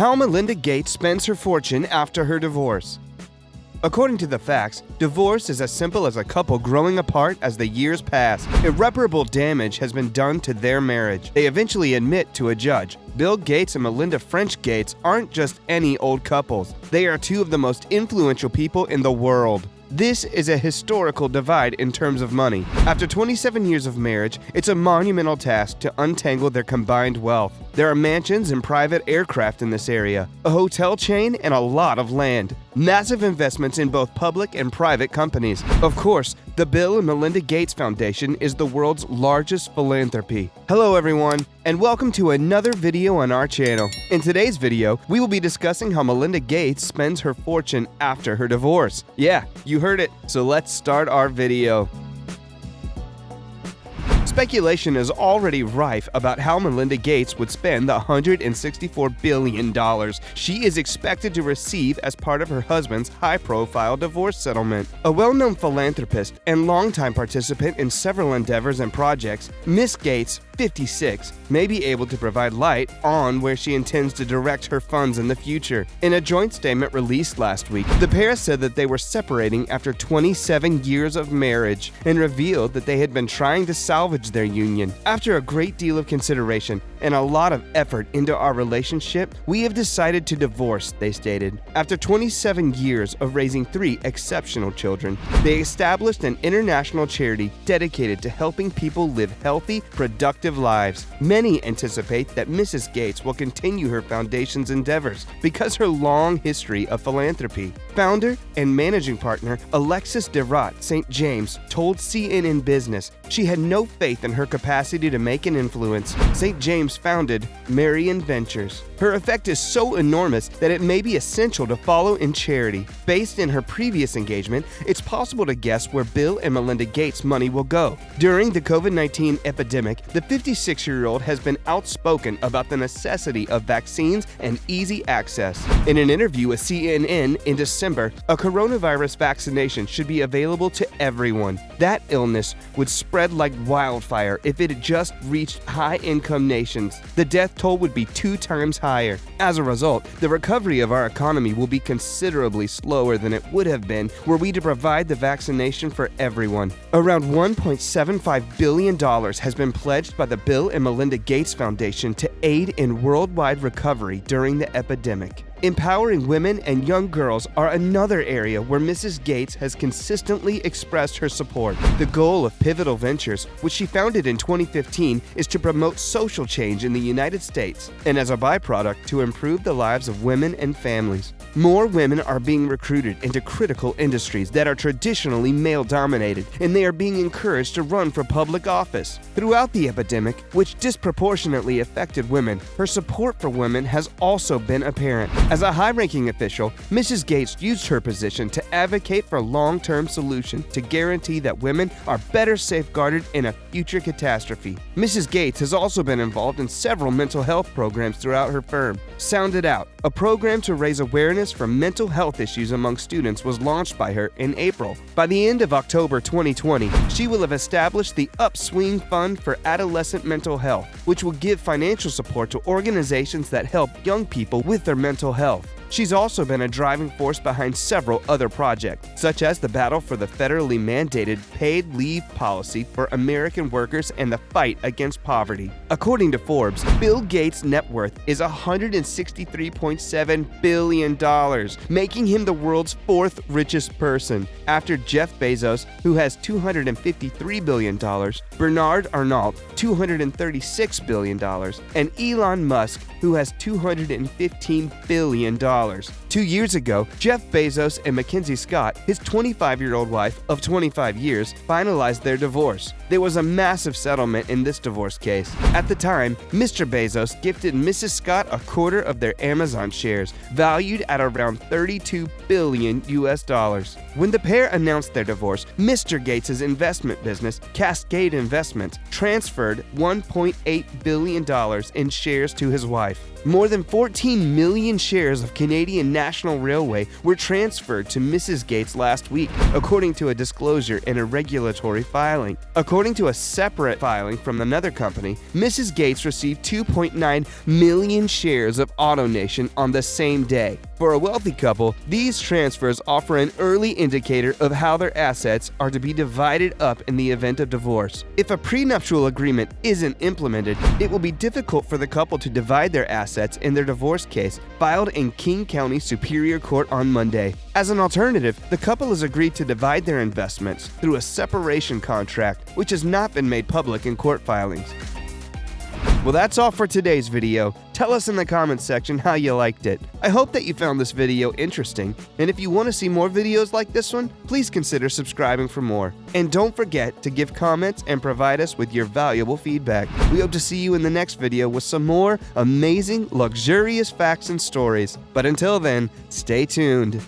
How Melinda Gates spends her fortune after her divorce. According to the facts, divorce is as simple as a couple growing apart as the years pass. Irreparable damage has been done to their marriage. They eventually admit to a judge. Bill Gates and Melinda French Gates aren't just any old couples. They are two of the most influential people in the world. This is a historical divide in terms of money. After 27 years of marriage, it's a monumental task to untangle their combined wealth. There are mansions and private aircraft in this area, a hotel chain, and a lot of land. Massive investments in both public and private companies. Of course, the Bill and Melinda Gates Foundation is the world's largest philanthropy. Hello everyone, and welcome to another video on our channel. In today's video, we will be discussing how Melinda Gates spends her fortune after her divorce. Yeah, you heard it, so let's start our video. Speculation is already rife about how Melinda Gates would spend the $164 billion she is expected to receive as part of her husband's high-profile divorce settlement. A well-known philanthropist and longtime participant in several endeavors and projects, Miss Gates, 56, may be able to provide light on where she intends to direct her funds in the future. In a joint statement released last week, the pair said that they were separating after 27 years of marriage and revealed that they had been trying to salvage their union. After a great deal of consideration and a lot of effort into our relationship, we have decided to divorce, they stated. After 27 years of raising 3 exceptional children, they established an international charity dedicated to helping people live healthy, productive lives. Many anticipate that Mrs. Gates will continue her foundation's endeavors because her long history of philanthropy. Founder and managing partner Alexis DeRott St. James told CNN Business she had no faith in her capacity to make an influence. St. James founded Marion Ventures. Her effect is so enormous that it may be essential to follow in charity. Based in her previous engagement, it's possible to guess where Bill and Melinda Gates' money will go. During the COVID-19 epidemic, the 56-year-old has been outspoken about the necessity of vaccines and easy access. In an interview with CNN in December, a coronavirus vaccination should be available to everyone. That illness would spread like wildfire if it had just reached high-income nations. The death toll would be 2 times higher. As a result, the recovery of our economy will be considerably slower than it would have been were we to provide the vaccination for everyone. Around $1.75 billion has been pledged by the Bill and Melinda Gates Foundation to aid in worldwide recovery during the epidemic. Empowering women and young girls are another area where Mrs. Gates has consistently expressed her support. The goal of Pivotal Ventures, which she founded in 2015, is to promote social change in the United States and, as a byproduct, to improve the lives of women and families. More women are being recruited into critical industries that are traditionally male-dominated, and they are being encouraged to run for public office. Throughout the epidemic, which disproportionately affected women, her support for women has also been apparent. As a high-ranking official, Mrs. Gates used her position to advocate for a long-term solution to guarantee that women are better safeguarded in a future catastrophe. Mrs. Gates has also been involved in several mental health programs throughout her firm. Sound It Out, a program to raise awareness for mental health issues among students, was launched by her in April. By the end of October 2020, she will have established the Upswing Fund for Adolescent Mental Health, which will give financial support to organizations that help young people with their mental health. She's also been a driving force behind several other projects, such as the battle for the federally mandated paid leave policy for American workers and the fight against poverty. According to Forbes, Bill Gates' net worth is $163.7 billion, making him the world's 4th richest person, after Jeff Bezos, who has $253 billion, Bernard Arnault, $236 billion, and Elon Musk, who has $215 billion. 2 years ago, Jeff Bezos and Mackenzie Scott, his 25-year-old wife of 25 years, finalized their divorce. There was a massive settlement in this divorce case. At the time, Mr. Bezos gifted Mrs. Scott a quarter of their Amazon shares, valued at around $32 billion. When the pair announced their divorce, Mr. Gates' investment business, Cascade Investments, transferred $1.8 billion in shares to his wife. More than 14 million shares of Canadian Canadian National Railway were transferred to Mrs. Gates last week, according to a disclosure in a regulatory filing. According to a separate filing from another company, Mrs. Gates received 2.9 million shares of AutoNation on the same day. For a wealthy couple, these transfers offer an early indicator of how their assets are to be divided up in the event of divorce. If a prenuptial agreement isn't implemented, it will be difficult for the couple to divide their assets in their divorce case, filed in King County Superior Court on Monday. As an alternative, the couple has agreed to divide their investments through a separation contract, which has not been made public in court filings. Well, that's all for today's video. Tell us in the comments section how you liked it. I hope that you found this video interesting, and if you want to see more videos like this one, please consider subscribing for more. And don't forget to give comments and provide us with your valuable feedback. We hope to see you in the next video with some more amazing, luxurious facts and stories. But until then, stay tuned.